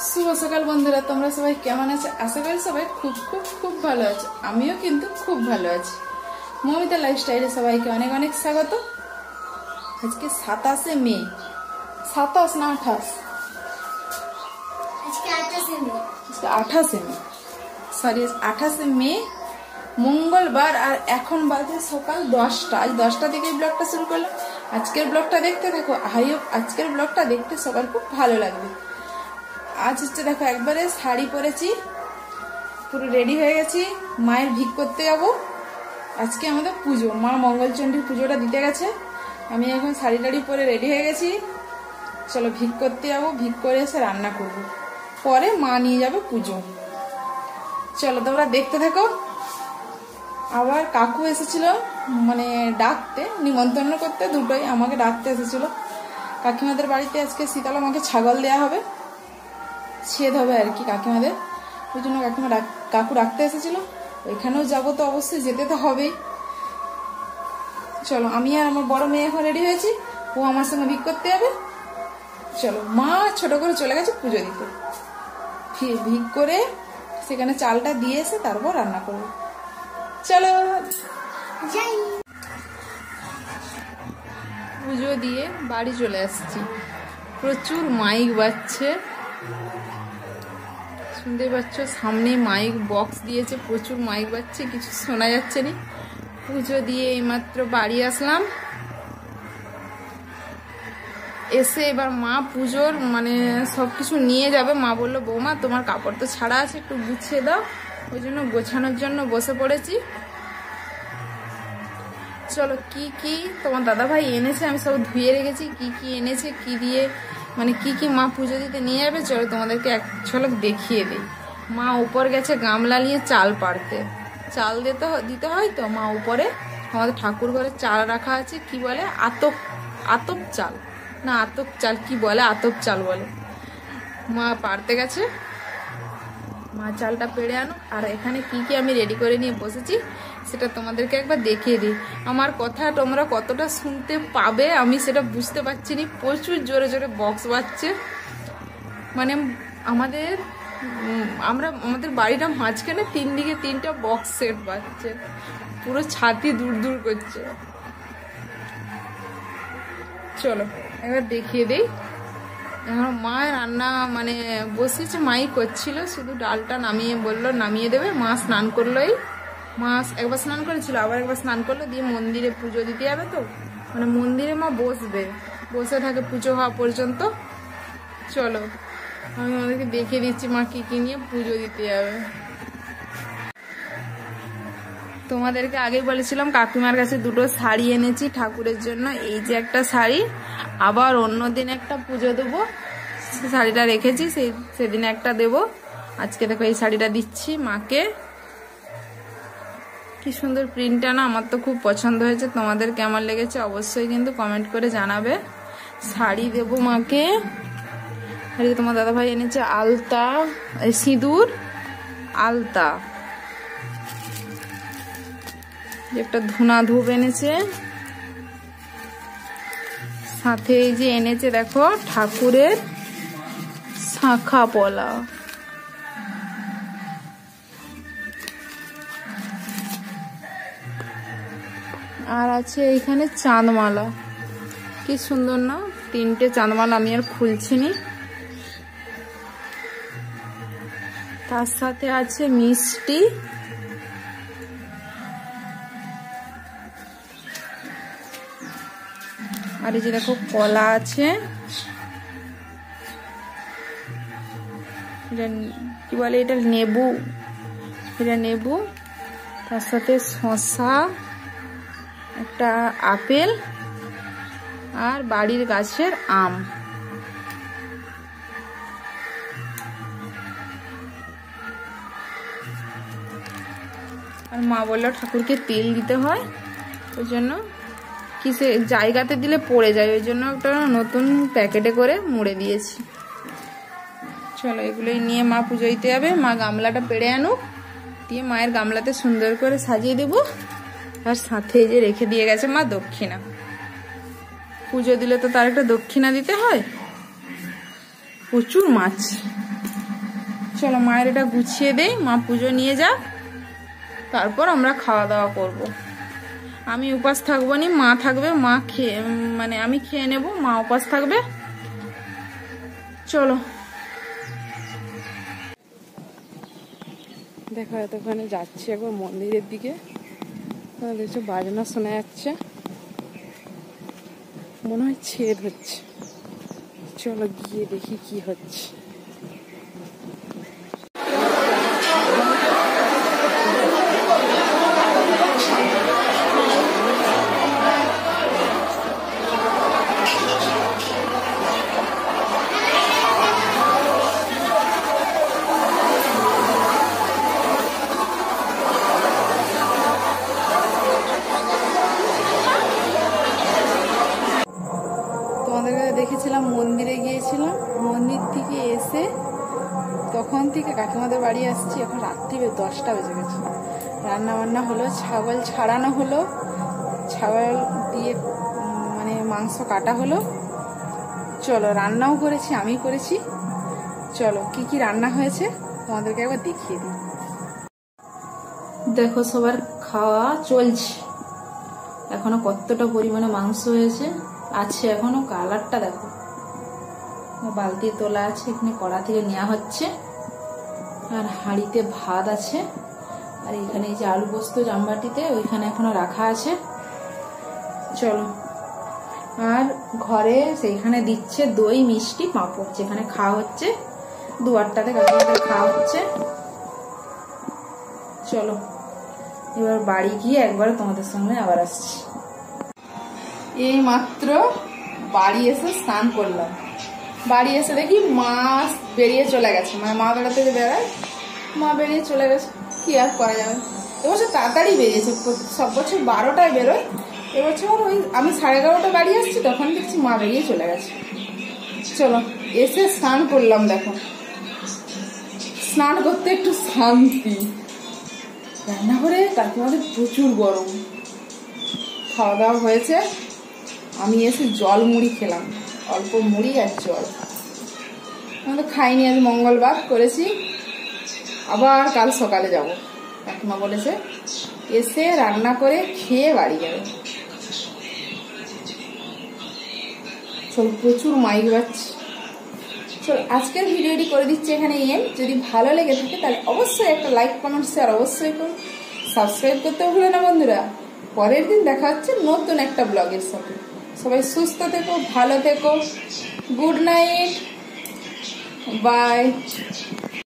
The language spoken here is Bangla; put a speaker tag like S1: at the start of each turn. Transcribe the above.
S1: শুভ সকাল বন্ধুরা, তোমরা সবাই কেমন আছো? আশা করি সবাই খুব খুব খুব ভালো আছো। আমিও কিন্তু খুব ভালো আছি। মমিতা লাইফস্টাইলে সবাইকে অনেক অনেক স্বাগত। আজকে 27শে মে, 27 না 28?
S2: আজকে 28শে মে,
S1: সরি 28শে মে, মঙ্গলবার। আর এখন বাজে সকাল 10টা। আজ 10টা থেকে ব্লগটা শুরু করলাম। আজকের ব্লগটা দেখতে থাকো। আজকের ব্লগটা দেখতে সবার খুব ভালো লাগবে। আজ হচ্ছে দেখো, একবারে শাড়ি পরেছি, পুরো রেডি হয়ে গেছি। মায়ের ভিক করতে যাবো। আজকে আমাদের পুজো, মা মঙ্গলচণ্ডীর পুজোটা দিতে গেছে। আমি এখন শাড়ি টাড়ি পরে রেডি হয়ে গেছি। চলো ভিক করতে যাবো, ভিক করে এসে রান্না করব, পরে মা নিয়ে যাবে পুজো। চলো তোমরা দেখতে থাকো। আবার কাকু এসেছিল, মানে ডাকতে, নিমন্ত্রণ করতে, দুটোই আমাকে ডাকতে এসেছিল। কাকিমাদের বাড়িতে আজকে শীতলা মাকে ছাগল দেয়া হবে, ছেদ হবে আর কি কাকিমাদের। ওই জন্য কাকু ডাকতে এসেছিল। ওইখানেও যাবো তো, অবশ্যই যেতে তো হবেই। চলো, আমি আর আমার বড় মেয়ে এখন রেডি হয়েছি, ও আমার সঙ্গে ভিক করতে যাবে। চলো, মা ছোট করে চলে গেছে পুজো দিতে। ভিক করে সেখানে চালটা দিয়ে এসে তারপর রান্না করবো। চলো
S2: যাই।
S1: পুজো দিয়ে বাড়ি চলে আসছি। প্রচুর মাইক বাজছে, শুনতে পাচ্ছ, সামনে মাইক বক্স দিয়েছে, প্রচুর মাইক বাজছে, কিছু শোনা যাচ্ছে না। পুজো দিয়ে এইমাত্র বাড়ি আসলাম। এসে এবার মা পুজোর মানে সবকিছু নিয়ে যাবে। মা বললো, বৌমা তোমার কাপড় তো ছাড়া আছে, একটু গুছিয়ে দাও। ওই জন্য গোছানোর জন্য বসে পড়েছি। চলো, কি কি তোমার দাদা ভাই এনেছে আমি সব ধুয়ে রেখেছি। কি কি এনেছে, কি দিয়ে মানে কি কি মা পুজো দিতে নিয়ে যাবে, চলো তোমাদেরকে এক ঝলক দেখিয়ে দিই। মা উপর গেছে গামলা নিয়ে চাল পাড়তে। চাল দিতে হয় তো। মা উপরে আমাদের ঠাকুর ঘরে চাল রাখা আছে, কি বলে আতপ চাল না আতপ চাল, কি বলে, আতপ চাল বলে। মা পাড়তে গেছে, মা চালটা পেড়ে আনো। আর এখানে কি কি আমি রেডি করে নিয়ে বসেছি সেটা তোমাদেরকে একবার দেখিয়ে দিই। আমার কথা তোমরা কতটা শুনতে পাবে আমি সেটা বুঝতে পারছি না। প্রচুর জোরে জোরে বক্স বাজছে। মানে আমাদের বাড়িটা মাঝখানে, 3 দিকে 3টা বক্স সেট বাজছে, পুরো ছাতি দূর দূর করছে। চলো এবার দেখিয়ে দিই। এখন মা রান্না মানে বসেছে, মাই করছিল, শুধু ডালটা নামিয়ে দেবে। মা স্নান করলোই, মা একবার স্নান করেছিল, আবার একবার স্নান করলো, দিয়ে মন্দিরে পুজো দিতে যাবে। তো মানে মন্দিরে মা বসে থাকে পুজো হওয়া পর্যন্ত। চলো আমি আমাদেরকে দেখিয়ে দিচ্ছি মা কি কি নিয়ে পুজো দিতে যাবে। তোমাদেরকে আগেই বলেছিলাম কাকিমার কাছে 2টো শাড়ি এনেছি ঠাকুরের জন্য। এই যে একটা শাড়ি, আবার অন্যদিন একটা পুজো দেবো, শাড়িটা রেখেছি, সেদিন একটা দেব। আজকে দেখো এই শাড়িটা দিচ্ছি মাকে। কি সুন্দর প্রিন্টটা না, আমার তো খুব পছন্দ হয়েছে। তোমাদের কেমন লেগেছে অবশ্যই কিন্তু কমেন্ট করে জানাবে। শাড়ি দেবো মাকে। আর তোমার দাদাভাই এনেছে আলতা, সিঁদুর, আলতা, একটা ধুনা ধূপ এনেছে। সাথে এই যে এনেছে দেখো ঠাকুরের শাঁখা পলা। আর আছে এইখানে চাঁদমালা। কি সুন্দর না, 3টে চাঁদমালা। আমি আর খুলছি নি। তার সাথে আছে মিষ্টি, আর এই যে দেখো কলা আছে। কি বলে এটা, নেবু, এটা নেবু। তার সাথে শসা, একটা আপেল, আর বাড়ির গাছের আম। আর মা বললো ঠাকুরকে তেল দিতে হয়, ওই জন্য কিসে জায়গাতে দিলে পড়ে যায়, ওই জন্য একটা নতুন প্যাকেটে করে মুড়ে দিয়েছি। চলো এগুলোই নিয়ে মা পুজো দিতে যাবে। মা গামলাটা পেড়ে আনুক, দিয়ে মায়ের গামলাতে সুন্দর করে সাজিয়ে দেবো। আর সাথে যে রেখে দিয়ে গেছে মা দক্ষিণা। পুজো দিলে তো তার একটা দক্ষিণা দিতে হয়। প্রচুর মাছ, চলো মায়ের এটা গুছিয়ে দেই, মা পুজো নিয়ে যাক, তারপর আমরা খাওয়া দাওয়া করব। আমি উপাস থাকবো নি, মা থাকবে, মা খেয়ে মানে আমি খেয়ে নেব, মা উপাস থাকবে। চলো দেখো এতক্ষণে যাচ্ছি একবার মন্দিরের দিকে, দেখছো বাজনা শোনা যাচ্ছে, মনে হয় ছেদ হচ্ছে। চলো গিয়ে দেখি কি হচ্ছে। দেখেছিলাম মন্দিরে গিয়েছিলাম, মন্দির থেকে এসে তখন থেকে কাকিমাদের বাড়ি আসছি, এখন রাত্রি 10টা বেজে গেছে। রান্না বান্না হলো, ছাগল ছাড়ানো হলো, ছাগল দিয়ে মানে মাংস কাটা হলো। চলো রান্নাও করেছি, আমি করেছি। চলো কি কি রান্না হয়েছে তোমাদেরকে একবার দেখিয়ে দিই। দেখো সবার খাওয়া চলছে, এখনো কতটা পরিমাণে মাংস হয়েছে আছে, এখনো কালারটা দেখো। বালতি তোলা আছে, এখানে কড়া থেকে নেওয়া হচ্ছে, আর হাঁড়িতে ভাত আছে, আর এখানে এই যে আলু পোস্ত জামবাটিতে ওইখানে এখনো রাখা আছে। চলো, আর ঘরে সেইখানে দিচ্ছে দই মিষ্টি পাঁপড়, যেখানে খাওয়া হচ্ছে 2-8টাতে কাকিমাদের খাওয়া হচ্ছে। চলো এবার বাড়ি গিয়ে একবার তোমাদের সঙ্গে আবার আসছি। এই মাত্র বাড়ি এসে স্নান করলাম, বাড়ি এসে দেখি মা বেরিয়ে চলে গেছে, মানে মা বেড়াতে যে বেড়ায়, মা বেরিয়ে চলে গেছে। কি আর করা যাবে, এবছর তাড়াতাড়ি বেরিয়েছে, সব বছর 12টায় বেরোয়, এবছর ওই আমি 11:30 বাড়ি আসছি, তখন দেখছি মা বেরিয়ে চলে গেছে। চলো এসে স্নান করলাম, দেখো স্নান করতে একটু শান্তি। রান্নাঘরে কাকিমাদের প্রচুর গরম, খাওয়া দাওয়া হয়েছে, আমি এসে জল মুড়ি খেলাম, অল্প মুড়ি আর জল। আমি তো খাইনি, আজ মঙ্গলবার করেছি, আবার কাল সকালে যাব। কাকিমা বলেছে এসে রান্না করে খেয়ে বাড়ি যাবে। চল প্রচুর মাইক বাজছে। চল আজকের ভিডিওটি করে দিচ্ছি এখানে এন্ড। যদি ভালো লেগে থাকে তাহলে অবশ্যই একটা লাইক কমেন্ট শেয়ার অবশ্যই করুন, সাবস্ক্রাইব করতেও ভুলো না বন্ধুরা। পরের দিন দেখা হচ্ছে নতুন একটা ব্লগের সাথে। সবাই সুস্থ থেকো, ভালো থেকো, গুড নাইট, বাই।